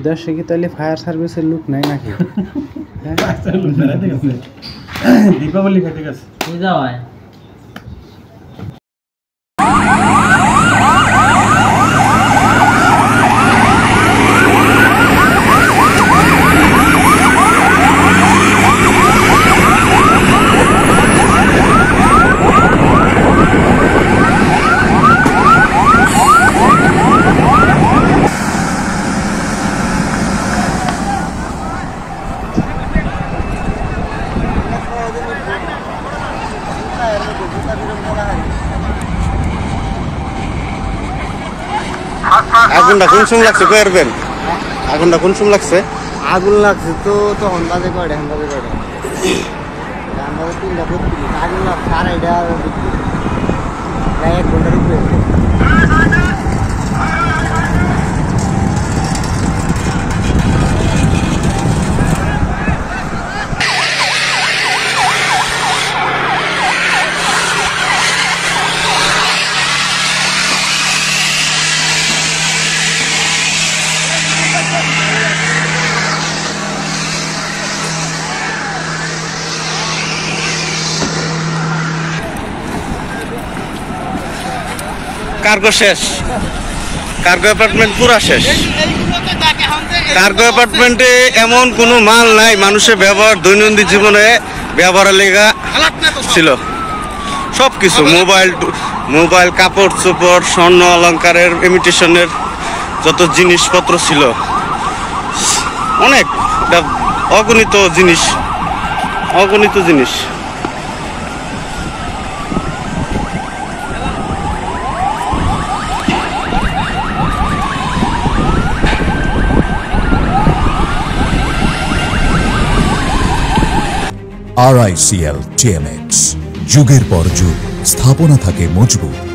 দেশে কি তাহলে ফায়ার সার্ভিসের লোক নাই নাকি? দীপাবলি খাইতে গেছে যাওয়ায় আগুনটা কোন সময় লাগছে কয়েরবেন? আগুনটা কোন সময় লাগছে? আগুন লাগছে তো তখন বাজে কয়টা? আন্দাজে কয়টা? আন্দাজে 3টা 32। আগুন লাগছে 2:30 প্রায় 1 ঘন্টার উপরে। কার্গো শেষ, কার্গো অ্যাপার্টমেন্ট পুরা শেষ। কার্গো অ্যাপার্টমেন্টে এমন কোনো মাল নাই মানুষের ব্যবহার দৈনন্দিন জীবনে ব্যবহারের লেগা ছিল। সব কিছু মোবাইল, কাপড় চোপড়, স্বর্ণ অলংকারের ইমিটেশনের যত জিনিসপত্র ছিল, অনেক অগণিত জিনিস। RICL TMX, যুগের পর যুগ স্থাপনা থাকে মজবুত।